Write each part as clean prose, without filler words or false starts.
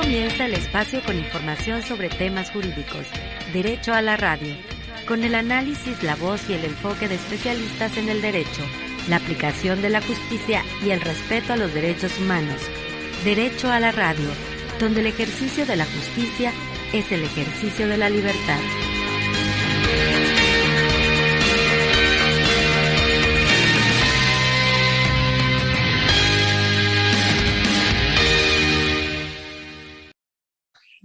comienza el espacio con información sobre temas jurídicos. Derecho a la radio. Con el análisis, la voz y el enfoque de especialistas en el derecho, la aplicación de la justicia y el respeto a los derechos humanos. Derecho a la radio, donde el ejercicio de la justicia es el ejercicio de la libertad.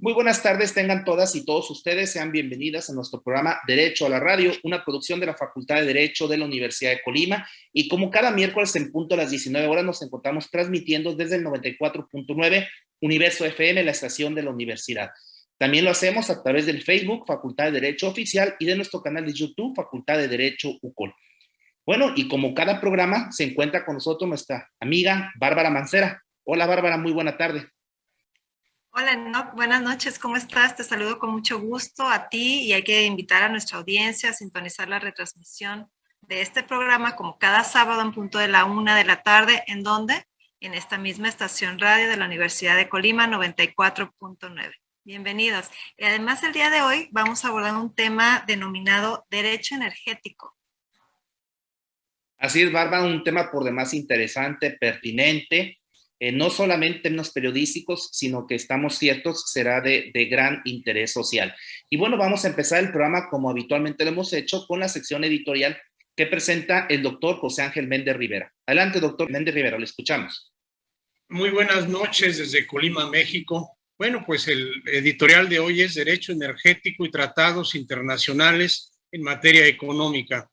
Muy buenas tardes, tengan todas y todos ustedes, sean bienvenidas a nuestro programa Derecho a la Radio, una producción de la Facultad de Derecho de la Universidad de Colima, y como cada miércoles en punto a las 19 horas nos encontramos transmitiendo desde el 94.9 Universo FM, la estación de la universidad. También lo hacemos a través del Facebook Facultad de Derecho Oficial y de nuestro canal de YouTube Facultad de Derecho UCOL. Bueno, y como cada programa se encuentra con nosotros nuestra amiga Bárbara Mancera. Hola Bárbara, muy buena tarde. Hola, Enoch, buenas noches, ¿cómo estás? Te saludo con mucho gusto a ti y hay que invitar a nuestra audiencia a sintonizar la retransmisión de este programa como cada sábado en punto de la 1 de la tarde, ¿en dónde? En esta misma estación radio de la Universidad de Colima 94.9. Bienvenidos. Y además el día de hoy vamos a abordar un tema denominado derecho energético. Así es, Bárbara, un tema por demás interesante, pertinente. No solamente en términos periodísticos, sino que estamos ciertos será de gran interés social. Y bueno, vamos a empezar el programa como habitualmente lo hemos hecho con la sección editorial que presenta el doctor José Ángel Méndez Rivera. Adelante, doctor Méndez Rivera, lo escuchamos. Muy buenas noches desde Colima, México. Bueno, pues el editorial de hoy es Derecho Energético y Tratados Internacionales en materia económica.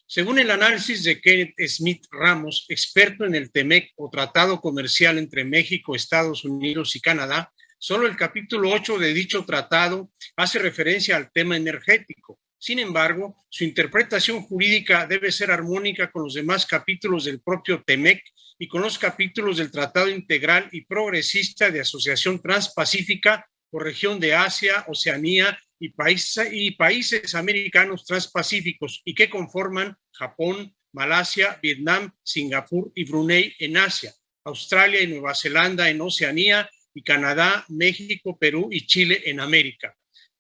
Según el análisis de Kenneth Smith Ramos, experto en el TEMEC o Tratado Comercial entre México, Estados Unidos y Canadá, solo el capítulo 8 de dicho tratado hace referencia al tema energético. Sin embargo, su interpretación jurídica debe ser armónica con los demás capítulos del propio TEMEC y con los capítulos del Tratado Integral y Progresista de Asociación Transpacífica por región de Asia, Oceanía y países americanos transpacíficos y que conforman Japón, Malasia, Vietnam, Singapur y Brunei en Asia, Australia y Nueva Zelanda en Oceanía y Canadá, México, Perú y Chile en América.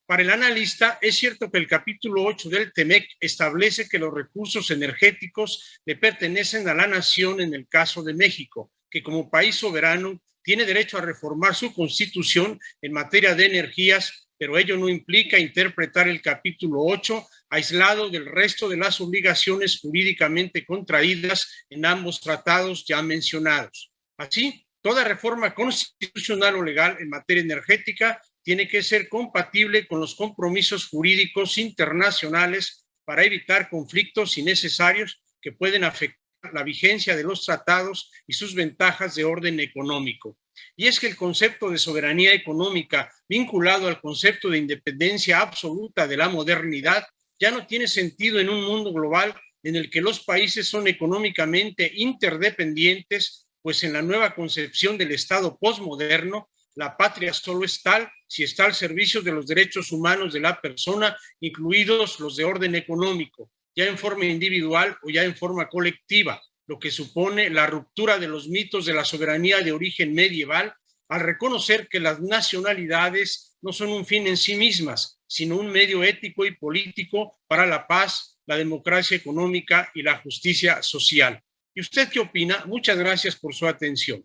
Para el analista, es cierto que el capítulo 8 del TEMEC establece que los recursos energéticos le pertenecen a la nación en el caso de México, que como país soberano tiene derecho a reformar su constitución en materia de energías, pero ello no implica interpretar el capítulo 8 aislado del resto de las obligaciones jurídicamente contraídas en ambos tratados ya mencionados. Así, toda reforma constitucional o legal en materia energética tiene que ser compatible con los compromisos jurídicos internacionales para evitar conflictos innecesarios que pueden afectar la vigencia de los tratados y sus ventajas de orden económico. Y es que el concepto de soberanía económica vinculado al concepto de independencia absoluta de la modernidad ya no tiene sentido en un mundo global en el que los países son económicamente interdependientes, pues en la nueva concepción del Estado postmoderno, la patria solo es tal si está al servicio de los derechos humanos de la persona, incluidos los de orden económico, ya en forma individual o ya en forma colectiva, lo que supone la ruptura de los mitos de la soberanía de origen medieval al reconocer que las nacionalidades no son un fin en sí mismas, sino un medio ético y político para la paz, la democracia económica y la justicia social. ¿Y usted qué opina? Muchas gracias por su atención.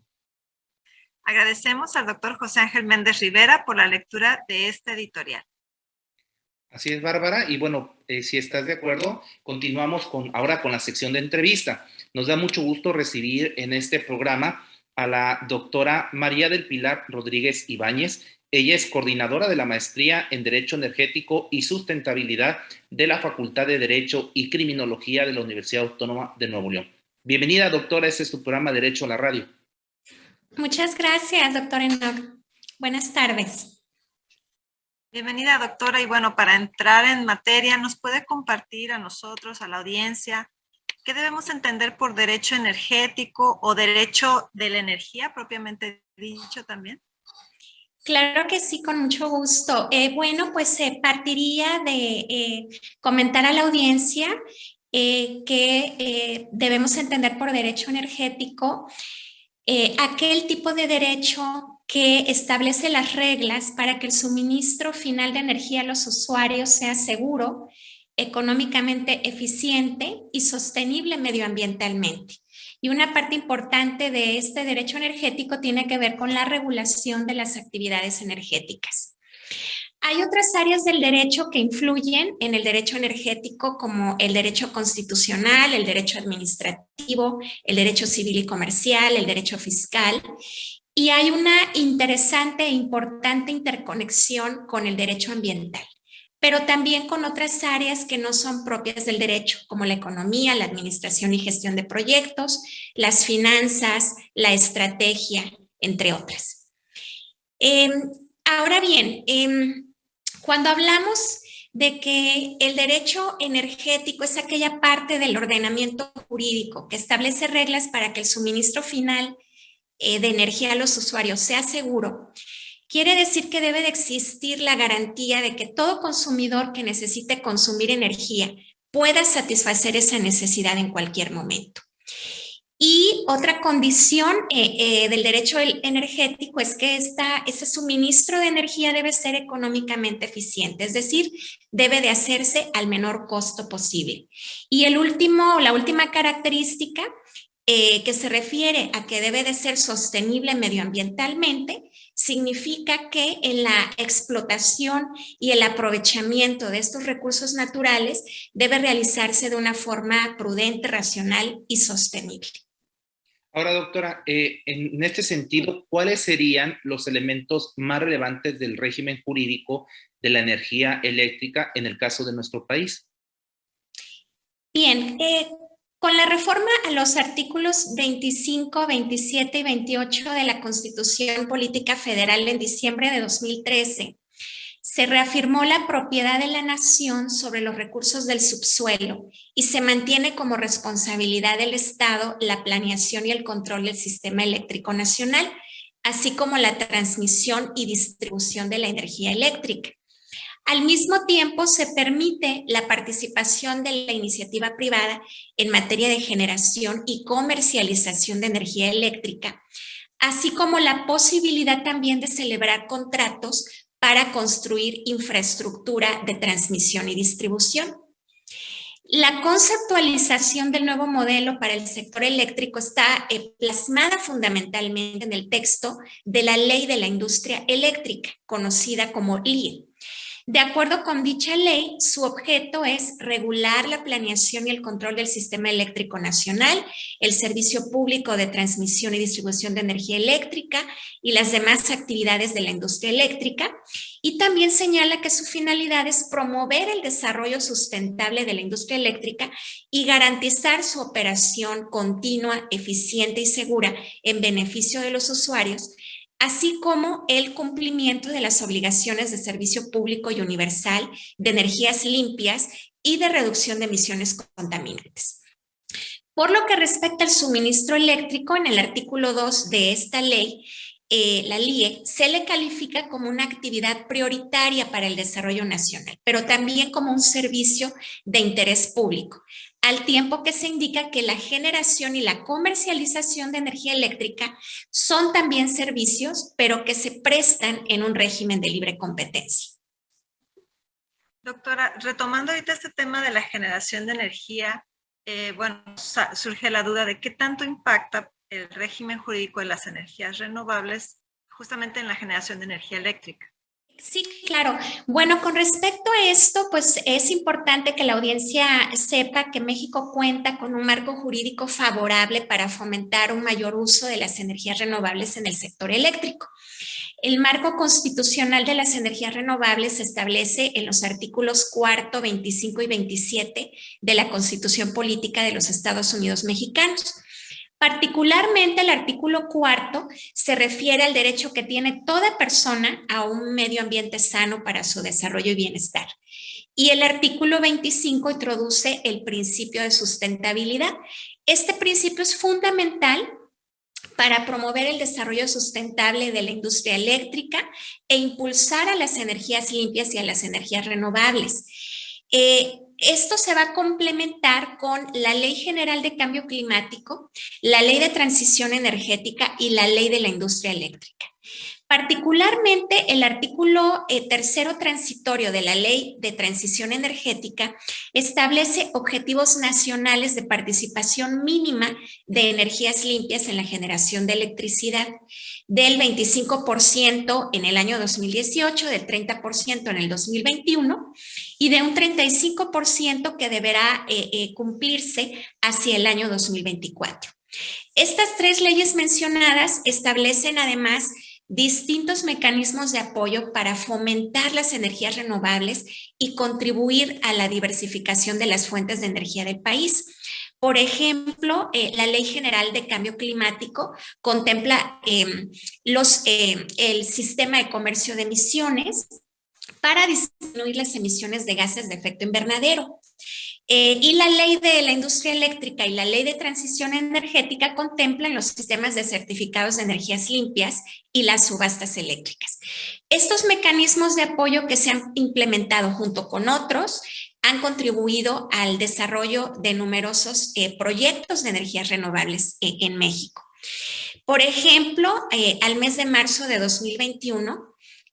Agradecemos al doctor José Ángel Méndez Rivera por la lectura de este editorial. Así es, Bárbara. Y bueno, si estás de acuerdo, continuamos ahora con la sección de entrevista. Nos da mucho gusto recibir en este programa a la doctora María del Pilar Rodríguez Ibáñez. Ella es coordinadora de la maestría en Derecho Energético y Sustentabilidad de la Facultad de Derecho y Criminología de la Universidad Autónoma de Nuevo León. Bienvenida, doctora. Este es tu programa Derecho a la Radio. Muchas gracias, doctor Enoch. Buenas tardes. Bienvenida, doctora. Y bueno, para entrar en materia, ¿nos puede compartir a nosotros, a la audiencia, qué debemos entender por derecho energético o derecho de la energía propiamente dicho también? Claro que sí, con mucho gusto. Bueno, pues partiría de comentar a la audiencia que debemos entender por derecho energético aquel tipo de derecho que establece las reglas para que el suministro final de energía a los usuarios sea seguro, económicamente eficiente y sostenible medioambientalmente. Y una parte importante de este derecho energético tiene que ver con la regulación de las actividades energéticas. Hay otras áreas del derecho que influyen en el derecho energético, como el derecho constitucional, el derecho administrativo, el derecho civil y comercial, el derecho fiscal. Y hay una interesante e importante interconexión con el derecho ambiental, pero también con otras áreas que no son propias del derecho, como la economía, la administración y gestión de proyectos, las finanzas, la estrategia, entre otras. Ahora bien, cuando hablamos de que el derecho energético es aquella parte del ordenamiento jurídico que establece reglas para que el suministro final de energía a los usuarios sea seguro, quiere decir que debe de existir la garantía de que todo consumidor que necesite consumir energía pueda satisfacer esa necesidad en cualquier momento. Y otra condición del derecho energético es que ese suministro de energía debe ser económicamente eficiente, es decir, debe de hacerse al menor costo posible. Y la última característica que se refiere a que debe de ser sostenible medioambientalmente, significa que en la explotación y el aprovechamiento de estos recursos naturales debe realizarse de una forma prudente, racional y sostenible. Ahora, doctora, en este sentido, ¿cuáles serían los elementos más relevantes del régimen jurídico de la energía eléctrica en el caso de nuestro país? Bien, con la reforma a los artículos 25, 27 y 28 de la Constitución Política Federal en diciembre de 2013, se reafirmó la propiedad de la nación sobre los recursos del subsuelo y se mantiene como responsabilidad del Estado la planeación y el control del sistema eléctrico nacional, así como la transmisión y distribución de la energía eléctrica. Al mismo tiempo, se permite la participación de la iniciativa privada en materia de generación y comercialización de energía eléctrica, así como la posibilidad también de celebrar contratos para construir infraestructura de transmisión y distribución. La conceptualización del nuevo modelo para el sector eléctrico está plasmada fundamentalmente en el texto de la Ley de la Industria Eléctrica, conocida como LIE. De acuerdo con dicha ley, su objeto es regular la planeación y el control del sistema eléctrico nacional, el servicio público de transmisión y distribución de energía eléctrica y las demás actividades de la industria eléctrica, y también señala que su finalidad es promover el desarrollo sustentable de la industria eléctrica y garantizar su operación continua, eficiente y segura en beneficio de los usuarios, así como el cumplimiento de las obligaciones de servicio público y universal de energías limpias y de reducción de emisiones contaminantes. Por lo que respecta al suministro eléctrico, en el artículo 2 de esta ley, la LIE, se le califica como una actividad prioritaria para el desarrollo nacional, pero también como un servicio de interés público, al tiempo que se indica que la generación y la comercialización de energía eléctrica son también servicios, pero que se prestan en un régimen de libre competencia. Doctora, retomando ahorita este tema de la generación de energía, surge la duda de qué tanto impacta el régimen jurídico de las energías renovables justamente en la generación de energía eléctrica. Sí, claro. Bueno, con respecto a esto, pues es importante que la audiencia sepa que México cuenta con un marco jurídico favorable para fomentar un mayor uso de las energías renovables en el sector eléctrico. El marco constitucional de las energías renovables se establece en los artículos 4, 25 y 27 de la Constitución Política de los Estados Unidos Mexicanos. Particularmente el artículo 4 se refiere al derecho que tiene toda persona a un medio ambiente sano para su desarrollo y bienestar. Y el artículo 25 introduce el principio de sustentabilidad. Este principio es fundamental para promover el desarrollo sustentable de la industria eléctrica e impulsar a las energías limpias y a las energías renovables. Esto se va a complementar con la Ley General de Cambio Climático, la Ley de Transición Energética y la Ley de la Industria Eléctrica. Particularmente, el artículo tercero transitorio de la Ley de Transición Energética establece objetivos nacionales de participación mínima de energías limpias en la generación de electricidad, del 25% en el año 2018, del 30% en el 2021 y de un 35% que deberá cumplirse hacia el año 2024. Estas tres leyes mencionadas establecen además distintos mecanismos de apoyo para fomentar las energías renovables y contribuir a la diversificación de las fuentes de energía del país. Por ejemplo, la Ley General de Cambio Climático contempla el sistema de comercio de emisiones para disminuir las emisiones de gases de efecto invernadero. Y la Ley de la Industria Eléctrica y la Ley de Transición Energética contemplan los sistemas de certificados de energías limpias y las subastas eléctricas. Estos mecanismos de apoyo que se han implementado junto con otros han contribuido al desarrollo de numerosos proyectos de energías renovables en México. Por ejemplo, al mes de marzo de 2021,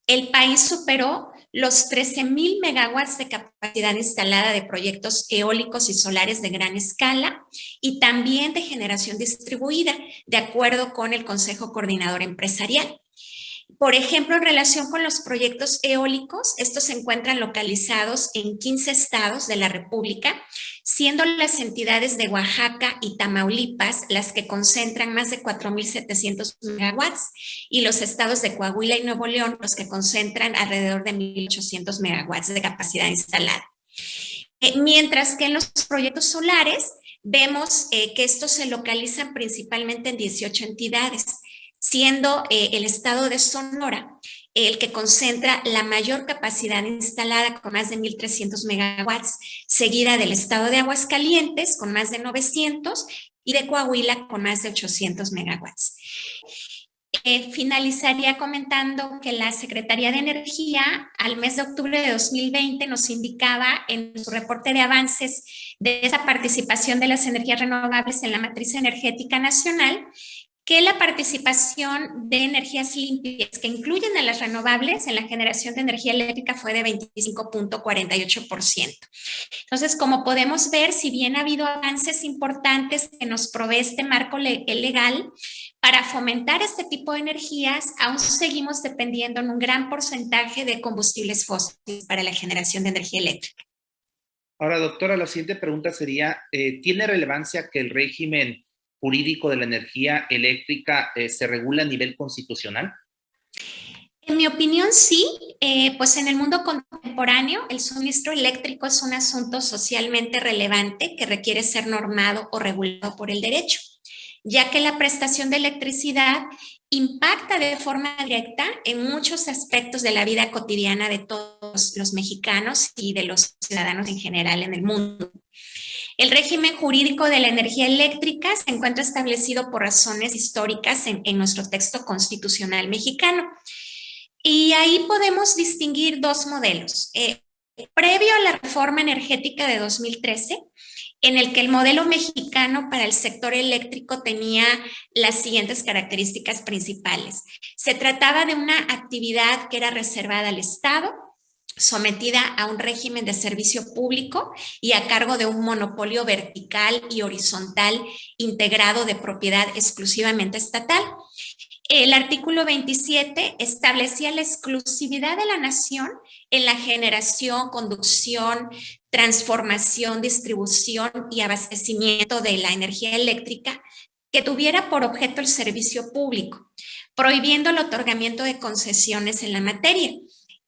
el país superó los 13,000 megawatts de capacidad instalada de proyectos eólicos y solares de gran escala y también de generación distribuida, de acuerdo con el Consejo Coordinador Empresarial. Por ejemplo, en relación con los proyectos eólicos, estos se encuentran localizados en 15 estados de la República, siendo las entidades de Oaxaca y Tamaulipas las que concentran más de 4,700 megawatts y los estados de Coahuila y Nuevo León los que concentran alrededor de 1,800 megawatts de capacidad instalada. Mientras que en los proyectos solares vemos que estos se localizan principalmente en 18 entidades, siendo el estado de Sonora el que concentra la mayor capacidad instalada con más de 1,300 megawatts, seguida del estado de Aguascalientes con más de 900 y de Coahuila con más de 800 megawatts. Finalizaría comentando que la Secretaría de Energía al mes de octubre de 2020 nos indicaba en su reporte de avances de esa participación de las energías renovables en la matriz energética nacional que la participación de energías limpias que incluyen a las renovables en la generación de energía eléctrica fue de 25,48%. Entonces, como podemos ver, si bien ha habido avances importantes que nos provee este marco legal para fomentar este tipo de energías, aún seguimos dependiendo en un gran porcentaje de combustibles fósiles para la generación de energía eléctrica. Ahora, doctora, la siguiente pregunta sería, ¿tiene relevancia que el régimen jurídico de la energía eléctrica se regula a nivel constitucional? En mi opinión, sí. Pues en el mundo contemporáneo, el suministro eléctrico es un asunto socialmente relevante que requiere ser normado o regulado por el derecho, ya que la prestación de electricidad impacta de forma directa en muchos aspectos de la vida cotidiana de todos los mexicanos y de los ciudadanos en general en el mundo. El régimen jurídico de la energía eléctrica se encuentra establecido por razones históricas en nuestro texto constitucional mexicano. Y ahí podemos distinguir dos modelos. Previo a la reforma energética de 2013, en el que el modelo mexicano para el sector eléctrico tenía las siguientes características principales. Se trataba de una actividad que era reservada al Estado, sometida a un régimen de servicio público y a cargo de un monopolio vertical y horizontal integrado de propiedad exclusivamente estatal. El artículo 27 establecía la exclusividad de la nación en la generación, conducción, transformación, distribución y abastecimiento de la energía eléctrica que tuviera por objeto el servicio público, prohibiendo el otorgamiento de concesiones en la materia.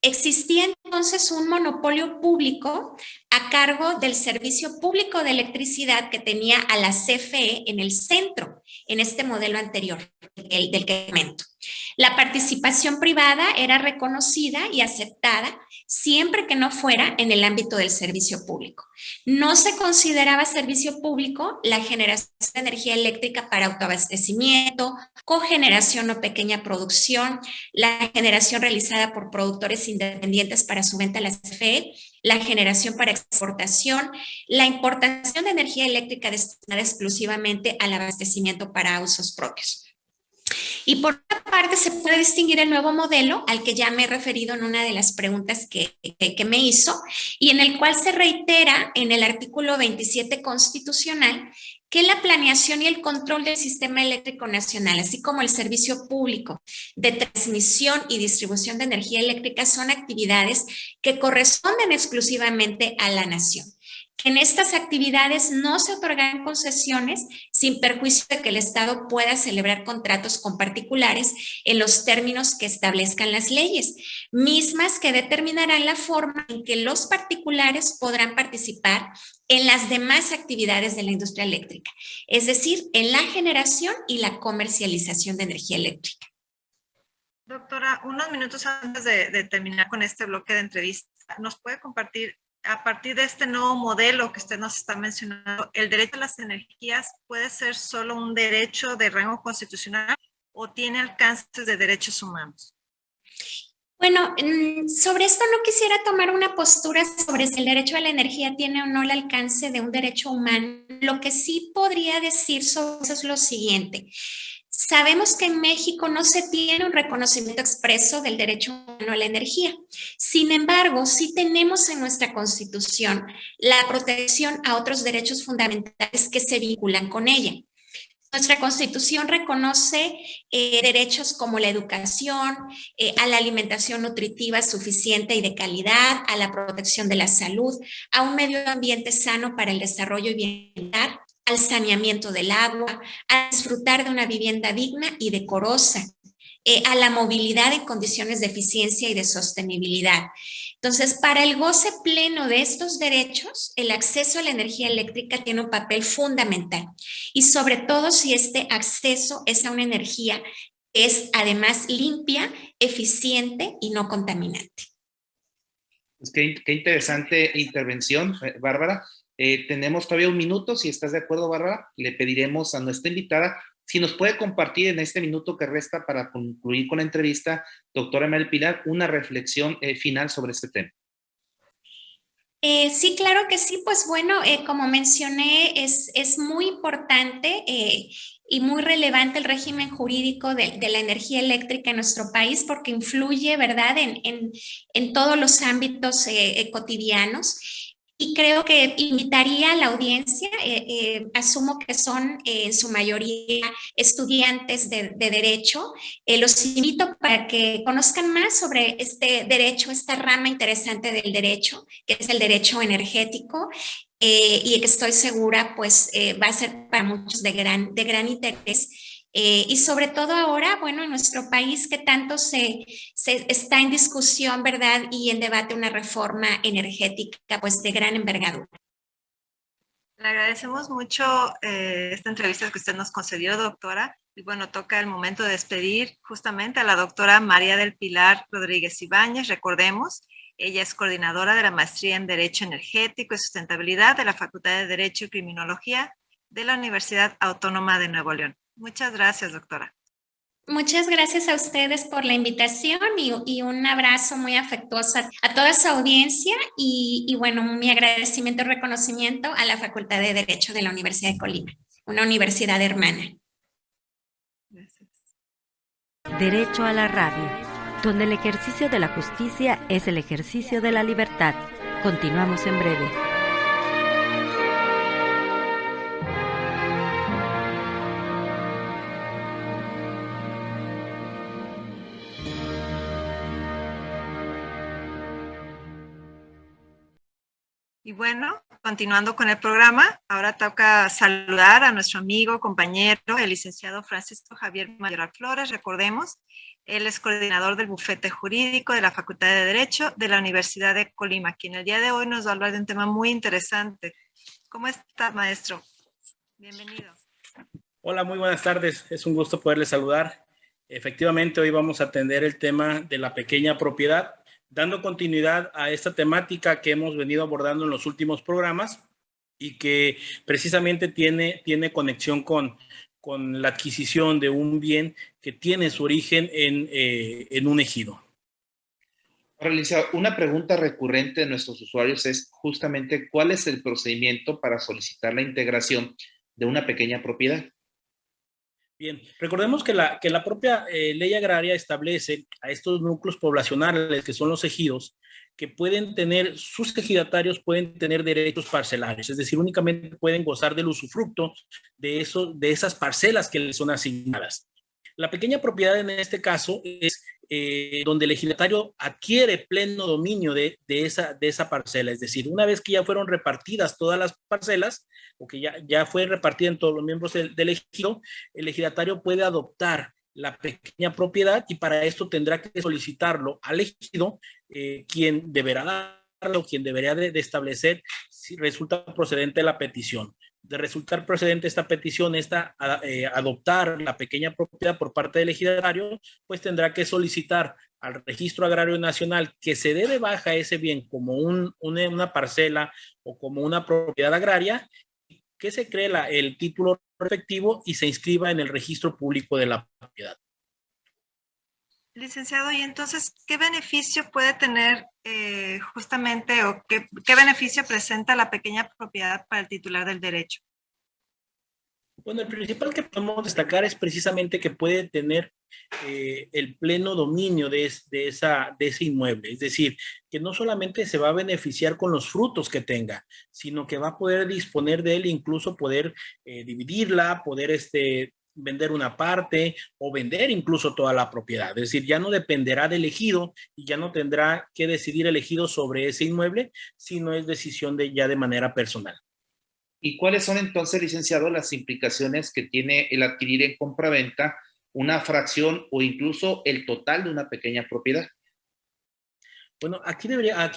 Existía entonces un monopolio público a cargo del servicio público de electricidad que tenía a la CFE en el centro, en este modelo anterior. del que comento. La participación privada era reconocida y aceptada siempre que no fuera en el ámbito del servicio público. No se consideraba servicio público la generación de energía eléctrica para autoabastecimiento, cogeneración o pequeña producción, la generación realizada por productores independientes para su venta a la CFE, la generación para exportación, la importación de energía eléctrica destinada exclusivamente al abastecimiento para usos propios. Y por otra parte, se puede distinguir el nuevo modelo al que ya me he referido en una de las preguntas que me hizo y en el cual se reitera en el artículo 27 constitucional que la planeación y el control del sistema eléctrico nacional, así como el servicio público de transmisión y distribución de energía eléctrica son actividades que corresponden exclusivamente a la nación. Que en estas actividades no se otorgan concesiones sin perjuicio de que el Estado pueda celebrar contratos con particulares en los términos que establezcan las leyes, mismas que determinarán la forma en que los particulares podrán participar en las demás actividades de la industria eléctrica, es decir, en la generación y la comercialización de energía eléctrica. Doctora, unos minutos antes de terminar con este bloque de entrevista, ¿nos puede compartir, a partir de este nuevo modelo que usted nos está mencionando, el derecho a las energías puede ser solo un derecho de rango constitucional o tiene alcances de derechos humanos? Bueno, sobre esto no quisiera tomar una postura sobre si el derecho a la energía tiene o no el alcance de un derecho humano. Lo que sí podría decir sobre eso es lo siguiente. Sabemos que en México no se tiene un reconocimiento expreso del derecho humano a la energía. Sin embargo, sí tenemos en nuestra Constitución la protección a otros derechos fundamentales que se vinculan con ella. Nuestra Constitución reconoce derechos como la educación, a la alimentación nutritiva suficiente y de calidad, a la protección de la salud, a un medio ambiente sano para el desarrollo y bienestar, al saneamiento del agua, a disfrutar de una vivienda digna y decorosa, a la movilidad en condiciones de eficiencia y de sostenibilidad. Entonces, para el goce pleno de estos derechos, el acceso a la energía eléctrica tiene un papel fundamental y sobre todo si este acceso es a una energía que es además limpia, eficiente y no contaminante. Pues qué interesante intervención, Bárbara. Tenemos todavía un minuto, si estás de acuerdo, Bárbara, le pediremos a nuestra invitada si nos puede compartir en este minuto que resta para concluir con la entrevista, doctora María del Pilar, una reflexión final sobre este tema. Sí, claro que sí. Pues bueno, como mencioné, es muy importante y muy relevante el régimen jurídico de la energía eléctrica en nuestro país porque influye, ¿verdad?, en todos los ámbitos cotidianos. Y creo que invitaría a la audiencia, asumo que son en su mayoría estudiantes de derecho, los invito para que conozcan más sobre este derecho, esta rama interesante del derecho, que es el derecho energético, y que estoy segura pues va a ser para muchos de gran interés. Y sobre todo ahora, bueno, en nuestro país que tanto se está en discusión, ¿verdad? Y en debate una reforma energética, pues de gran envergadura. Le agradecemos mucho esta entrevista que usted nos concedió, doctora. Y bueno, toca el momento de despedir justamente a la doctora María del Pilar Rodríguez Ibáñez. Recordemos, ella es coordinadora de la Maestría en Derecho Energético y Sustentabilidad de la Facultad de Derecho y Criminología de la Universidad Autónoma de Nuevo León. Muchas gracias, doctora. Muchas gracias a ustedes por la invitación y un abrazo muy afectuoso a toda su audiencia y bueno, mi agradecimiento y reconocimiento a la Facultad de Derecho de la Universidad de Colima, una universidad hermana. Gracias. Derecho a la radio, donde el ejercicio de la justicia es el ejercicio de la libertad. Continuamos en breve. Y bueno, continuando con el programa, ahora toca saludar a nuestro amigo, compañero, el licenciado Francisco Javier Mayoral Flores. Recordemos, él es coordinador del bufete jurídico de la Facultad de Derecho de la Universidad de Colima, quien el día de hoy nos va a hablar de un tema muy interesante. ¿Cómo está, maestro? Bienvenido. Hola, muy buenas tardes. Es un gusto poderles saludar. Efectivamente, hoy vamos a atender el tema de la pequeña propiedad, dando continuidad a esta temática que hemos venido abordando en los últimos programas y que precisamente tiene conexión con la adquisición de un bien que tiene su origen en un ejido. Ahora, licenciado, una pregunta recurrente de nuestros usuarios es justamente ¿cuál es el procedimiento para solicitar la integración de una pequeña propiedad? Bien, recordemos que la propia ley agraria establece a estos núcleos poblacionales, que son los ejidos, que pueden tener, sus ejidatarios pueden tener derechos parcelarios, es decir, únicamente pueden gozar del usufructo de esas parcelas que les son asignadas. La pequeña propiedad en este caso es donde el ejidatario adquiere pleno dominio de esa parcela, es decir, una vez que ya fueron repartidas todas las parcelas, o que ya fue repartida en todos los miembros del ejido, el ejidatario puede adoptar la pequeña propiedad y para esto tendrá que solicitarlo al ejido, quien deberá darlo, quien debería de establecer si resulta procedente la petición. De resultar procedente esta petición, adoptar la pequeña propiedad por parte del ejidatario, pues tendrá que solicitar al Registro Agrario Nacional que se dé de baja ese bien como una parcela o como una propiedad agraria, que se cree el título respectivo y se inscriba en el registro público de la propiedad. Licenciado, y entonces, ¿qué beneficio puede tener justamente o qué beneficio presenta la pequeña propiedad para el titular del derecho? Bueno, el principal que podemos destacar es precisamente que puede tener el pleno dominio de ese inmueble. Es decir, que no solamente se va a beneficiar con los frutos que tenga, sino que va a poder disponer de él, incluso poder dividirla, poder vender una parte o vender incluso toda la propiedad. Es decir, ya no dependerá del ejido y ya no tendrá que decidir el ejido sobre ese inmueble, sino es decisión ya de manera personal. ¿Y cuáles son entonces, licenciado, las implicaciones que tiene el adquirir en compraventa una fracción o incluso el total de una pequeña propiedad? Bueno, aquí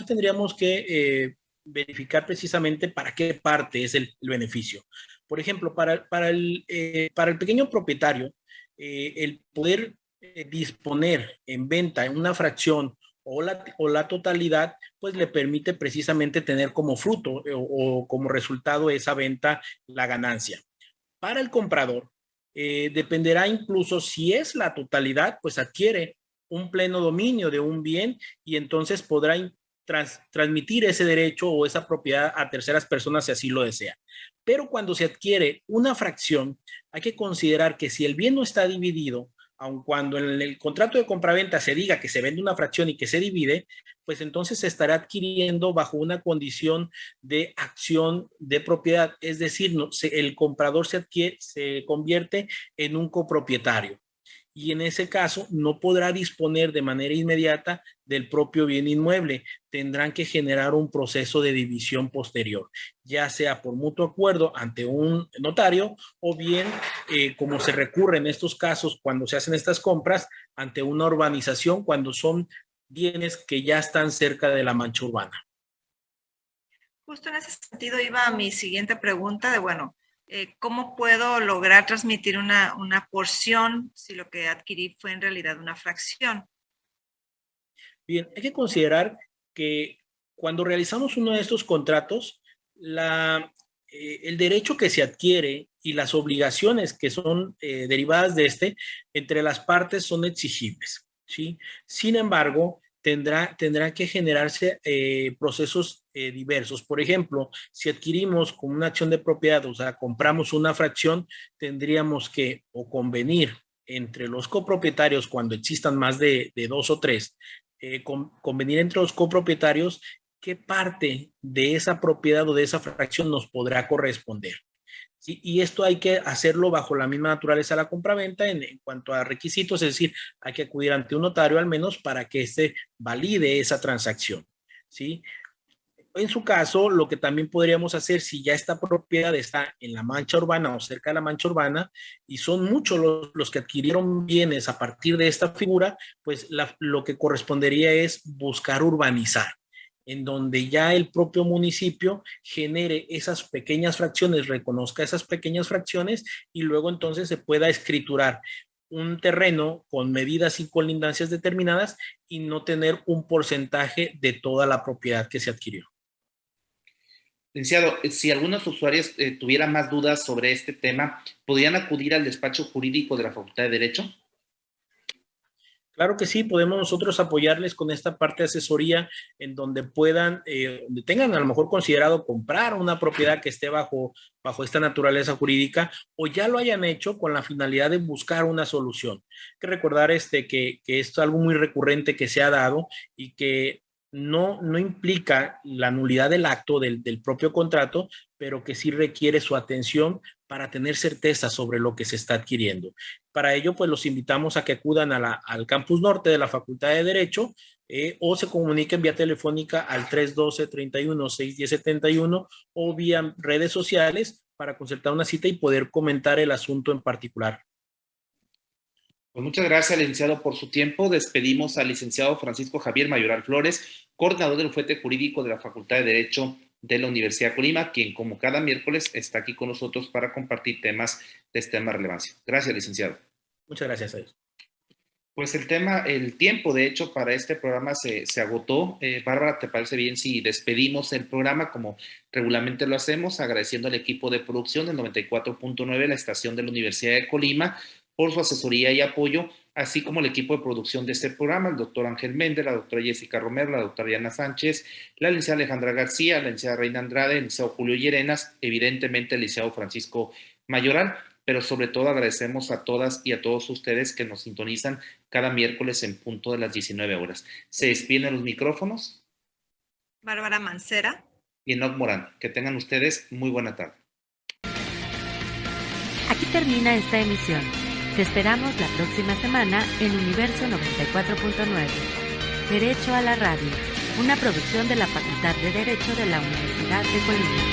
tendríamos que verificar precisamente para qué parte es el beneficio. Por ejemplo, para el pequeño propietario, el poder disponer en venta en una fracción o la totalidad, pues le permite precisamente tener como fruto o como resultado de esa venta la ganancia. Para el comprador, dependerá incluso si es la totalidad, pues adquiere un pleno dominio de un bien y entonces podrá transmitir ese derecho o esa propiedad a terceras personas si así lo desea. Pero cuando se adquiere una fracción, hay que considerar que si el bien no está dividido, aun cuando en el contrato de compraventa se diga que se vende una fracción y que se divide, pues entonces se estará adquiriendo bajo una condición de acción de propiedad, es decir, el comprador se convierte en un copropietario. Y en ese caso no podrá disponer de manera inmediata del propio bien inmueble. Tendrán que generar un proceso de división posterior, ya sea por mutuo acuerdo ante un notario o bien, como se recurre en estos casos cuando se hacen estas compras, ante una urbanización cuando son bienes que ya están cerca de la mancha urbana. Justo en ese sentido iba mi siguiente pregunta de, bueno, ¿cómo puedo lograr transmitir una porción si lo que adquirí fue en realidad una fracción? Bien, hay que considerar que cuando realizamos uno de estos contratos, el derecho que se adquiere y las obligaciones que son derivadas de entre las partes son exigibles, ¿sí? Sin embargo, tendrá que generarse procesos diversos. Por ejemplo, si adquirimos con una acción de propiedad, o sea, compramos una fracción, tendríamos que o convenir entre los copropietarios cuando existan más de 2 o 3, convenir entre los copropietarios qué parte de esa propiedad o de esa fracción nos podrá corresponder. ¿Sí? Y esto hay que hacerlo bajo la misma naturaleza de la compraventa en cuanto a requisitos, es decir, hay que acudir ante un notario al menos para que valide esa transacción, ¿sí? En su caso, lo que también podríamos hacer si ya esta propiedad está en la mancha urbana o cerca de la mancha urbana y son muchos los que adquirieron bienes a partir de esta figura, pues lo que correspondería es buscar urbanizar. en donde ya el propio municipio genere esas pequeñas fracciones, reconozca esas pequeñas fracciones y luego entonces se pueda escriturar un terreno con medidas y colindancias determinadas y no tener un porcentaje de toda la propiedad que se adquirió. Licenciado, si algunos usuarios tuvieran más dudas sobre este tema, ¿podrían acudir al despacho jurídico de la Facultad de Derecho? Claro que sí, podemos nosotros apoyarles con esta parte de asesoría en donde puedan, donde tengan a lo mejor considerado comprar una propiedad que esté bajo esta naturaleza jurídica o ya lo hayan hecho con la finalidad de buscar una solución. Hay que recordar que esto es algo muy recurrente que se ha dado y que no implica la nulidad del acto del propio contrato, pero que sí requiere su atención para tener certeza sobre lo que se está adquiriendo. Para ello, pues los invitamos a que acudan al campus norte de la Facultad de Derecho o se comuniquen vía telefónica al 312-31-610-71 o vía redes sociales para concertar una cita y poder comentar el asunto en particular. Pues muchas gracias, licenciado, por su tiempo. Despedimos al licenciado Francisco Javier Mayoral Flores, coordinador del bufete jurídico de la Facultad de Derecho de la Universidad de Colima, quien como cada miércoles está aquí con nosotros para compartir temas de extrema relevancia. Gracias, licenciado. Muchas gracias a ellos. Pues el tiempo, de hecho, para este programa se agotó. Bárbara, ¿te parece bien si despedimos el programa como regularmente lo hacemos, agradeciendo al equipo de producción del 94.9, la estación de la Universidad de Colima, por su asesoría y apoyo, así como el equipo de producción de este programa, el doctor Ángel Méndez, la doctora Jessica Romero, la doctora Diana Sánchez, la licenciada Alejandra García, la licenciada Reina Andrade, el licenciado Julio Llerenas, evidentemente el licenciado Francisco Mayoral, pero sobre todo agradecemos a todas y a todos ustedes que nos sintonizan cada miércoles en punto de las 19 horas. Se despiden los micrófonos. Bárbara Mancera. Y Enoc Morán. Que tengan ustedes muy buena tarde. Aquí termina esta emisión. Te esperamos la próxima semana en Universo 94.9. Derecho a la Radio, una producción de la Facultad de Derecho de la Universidad de Colima.